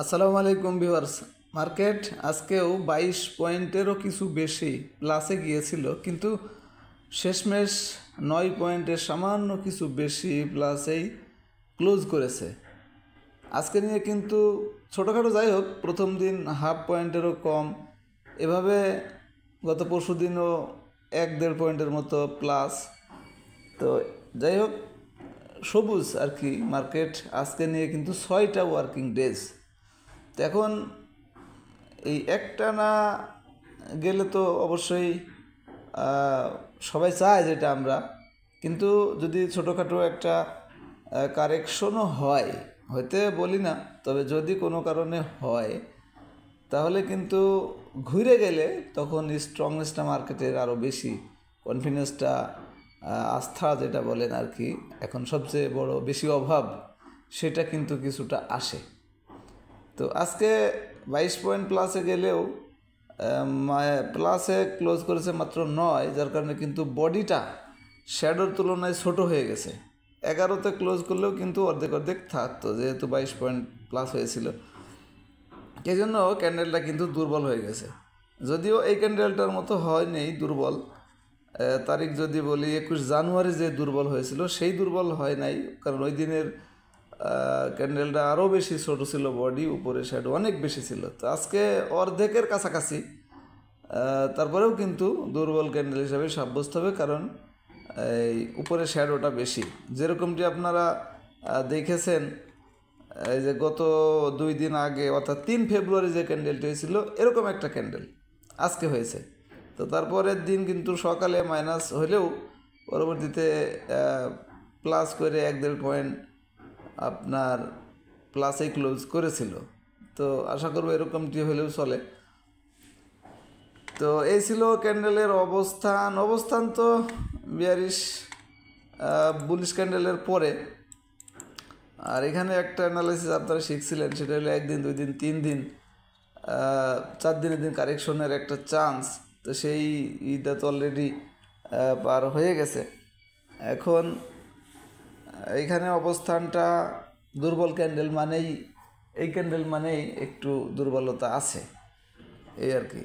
আসসালামু আলাইকুম viewers. Market আজকেও 22 পয়েন্টেরও কিছু বেশি প্লাসে গিয়েছিল, কিন্তু শেষমেশ 9 পয়েন্টের সামান্য কিছু বেশি প্লাসেই ক্লোজ করেছে। আজকে নিয়ে কিন্তু ছোটোখাটো, যাই হোক, প্রথম দিন 0.5 পয়েন্টেরও কম, এভাবে গত পরশু দিনও 1-1.5 পয়েন্টের মতো প্লাস। তো যাই হোক, সবুজ আর কি মার্কেট আজকে নিয়ে, কিন্তু 6টা ওয়ার্কিং ডেজ। তো এখন এই একটা না গেলে তো অবশ্যই সবাই চায় যেটা আমরা, কিন্তু যদি ছোটোখাটো একটা কারেকশনও হয়, হয়তো বলি না, তবে যদি কোনো কারণে হয় তাহলে কিন্তু ঘুরে গেলে তখন স্ট্রংনেসটা মার্কেটের আরও বেশি, কনফিডেন্সটা, আস্থা যেটা বলেন আর কি, এখন সবচেয়ে বড় বেশি অভাব, সেটা কিন্তু কিছুটা আসে। তো আজকে 22 পয়েন্ট প্লাসে গেলেও প্লাসে ক্লোজ করেছে মাত্র 9, যার কারণে কিন্তু বডিটা শ্যাডোর তুলনায় ছোট হয়ে গেছে। 11তে ক্লোজ করলেও কিন্তু অর্ধেক অর্ধেক থাকতো, যেহেতু 22 পয়েন্ট প্লাস হয়েছিল। এই জন্য ক্যান্ডেলটা কিন্তু দুর্বল হয়ে গেছে, যদিও এই ক্যান্ডেলটার মতো হয়নি দুর্বল। তারিখ যদি বলি 21 জানুয়ারি যে দুর্বল হয়েছিল, সেই দুর্বল হয় নাই, কারণ ওই দিনের ক্যান্ডেলটা আরও বেশি ছোটো ছিল, বডি উপরে শ্যাডো অনেক বেশি ছিল। তো আজকে অর্ধেকের কাছাকাছি, তারপরেও কিন্তু দুর্বল ক্যান্ডেল হিসাবে সাব্যস্ত হবে, কারণ এই উপরে শ্যাডোটা বেশি। যেরকমটি আপনারা দেখেছেন, এই যে গত 2 দিন আগে, অর্থাৎ 3 ফেব্রুয়ারি যে ক্যান্ডেলটি হয়েছিল, এরকম একটা ক্যান্ডেল আজকে হয়েছে। তো তারপরের দিন কিন্তু সকালে মাইনাস হলেও পরবর্তীতে প্লাস করে 1-1.5 পয়েন্ট আপনার প্লাসেই ক্লোজ করেছিল। তো আশা করবো এরকমটি হলেও চলে। তো এই ছিল ক্যান্ডেলের অবস্থান তো বিয়ারিশ বুলিশ ক্যান্ডেলের পরে। আর এখানে একটা অ্যানালাইসিস আপনারা শিখছিলেন, সেটা হলো 1 দিন, 2 দিন, 3 দিন, 4 দিনের দিন কারেকশনের একটা চান্স। তো সেই ইটা তো অলরেডি পার হয়ে গেছে। এখন এইখানে অবস্থানটা দুর্বল ক্যান্ডেল মানেই, এই ক্যান্ডেল মানেই একটু দুর্বলতা আছে, এই আর কি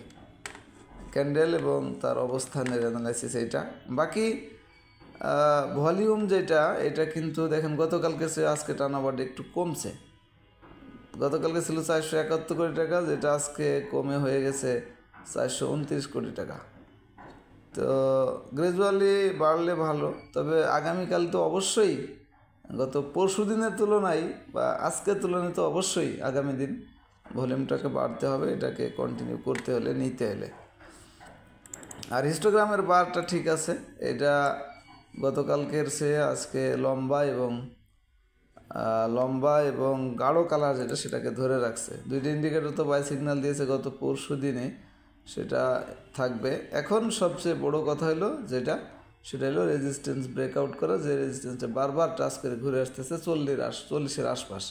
ক্যান্ডেল এবং তার অবস্থানের অ্যানালাইসিস এইটা। বাকি ভলিউম যেটা, এটা কিন্তু দেখেন গতকালকে সে আজকে টার্নওভারটা একটু কমছে। গতকালকে ছিল 471 কোটি টাকা, যেটা আজকে কমে হয়ে গেছে 429 কোটি টাকা। তো গ্রাজুয়ালি বাড়লে ভালো, তবে আগামীকাল তো অবশ্যই গত পরশু দিনের তুলনায় বা আজকের তুলনায় তো অবশ্যই আগামী দিন ভলিউমটাকে বাড়তে হবে, এটাকে কন্টিনিউ করতে হলে, নিতে হলে। আর হিস্টোগ্রামের বারটা ঠিক আছে, এটা গতকালকের সে আজকে লম্বা এবং গাঢ় কালার যেটা, সেটাকে ধরে রাখছে। 2টা ইন্ডিকেটর তো বাই সিগন্যাল দিয়েছে গত পরশু দিনে, সেটা থাকবে। এখন সবচেয়ে বড় কথা হলো যেটা, সেটা হলো রেজিস্ট্যান্স ব্রেকআউট করা, যে রেজিস্ট্যান্সটা বারবার টাচ করে ঘুরে আসতেছে 40-এর আশপাশ,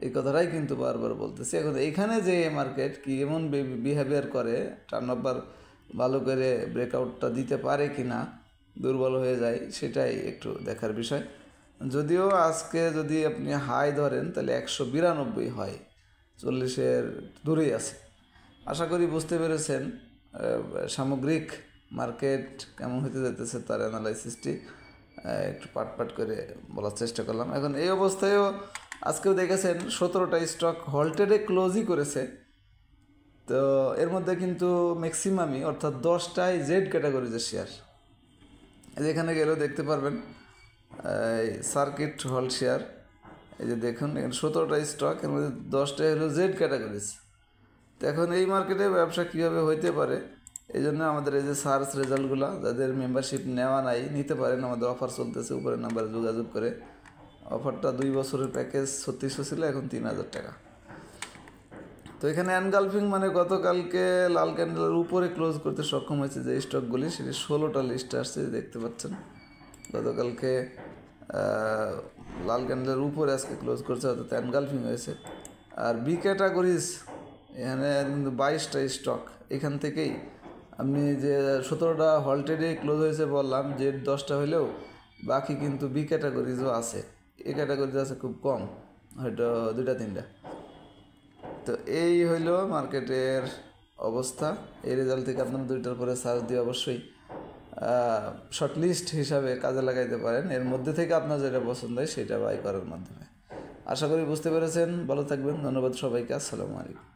এই কথাটাই কিন্তু বারবার বলতেছি। এখন এইখানে যে মার্কেট কি এমন বিহেভিয়ার করে, টার্নওভার ভালো করে ব্রেকআউটটা দিতে পারে কি না, দুর্বল হয়ে যায়, সেটাই একটু দেখার বিষয়। যদিও আজকে যদি আপনি হাই ধরেন তাহলে 192 হয়, 40-এর দূরেই আছে। আশা করি বুঝতে পেরেছেন সামগ্রিক মার্কেট কেমন হতে যেতেছে, তার অ্যানালাইসিসটি একটু পাট করে বলার চেষ্টা করলাম। এখন এই অবস্থায়ও আজকেও দেখেছেন 17টা স্টক হল্টেডে ক্লোজই করেছে। তো এর মধ্যে কিন্তু ম্যাক্সিমামই, অর্থাৎ 10টাই জেড ক্যাটাগরিজের শেয়ার। যেখানে গেলেও দেখতে পারবেন এই সার্কিট হল শেয়ার, এই যে দেখুন এখানে 17টা স্টক, এর মধ্যে 10টাই হলো জেড ক্যাটাগরিজ। তো এখন এই মার্কেটে ব্যবসা কীভাবে হইতে পারে, এই জন্য আমাদের এই যে সার্চ রেজাল্টগুলো, যাদের মেম্বারশিপ নেওয়া নাই, নিতে পারেন, আমাদের অফার চলতেছে, উপরের নাম্বারে যোগাযোগ করে। অফারটা 2 বছরের প্যাকেজ 3600 ছিল, এখন 3000 টাকা। তো এখানে অ্যানগালফিং মানে গতকালকে লাল ক্যান্ডেলের উপরে ক্লোজ করতে সক্ষম হয়েছে যে স্টকগুলি, সেটি 16টা লিস্টে আসছে, দেখতে পাচ্ছেন। গতকালকে লাল ক্যান্ডেলের উপরে আজকে ক্লোজ করছে, অর্থাৎ অ্যানগালফিং হয়েছে। আর বি ক্যাটাগরিজ এখানে কিন্তু 22টা স্টক, এখান থেকেই আপনি যে 17টা হল্টেডে ক্লোজ হয়েছে বললাম, যে 10টা হলেও বাকি কিন্তু বি ক্যাটাগরিজও আছে। এ ক্যাটাগরিজ আছে খুব কম, হয়তো 2-3টা। তো এই হইল মার্কেটের অবস্থা। এই রেজাল্ট থেকে আপনারা 2টার পরে সার্চ দিয়ে অবশ্যই শর্টলিস্ট হিসাবে কাজে লাগাইতে পারেন। এর মধ্যে থেকে আপনার যেটা পছন্দ হয় সেটা বাই করার মাধ্যমে। আশা করি বুঝতে পেরেছেন। ভালো থাকবেন। ধন্যবাদ সবাইকে। আসসালামু আলাইকুম।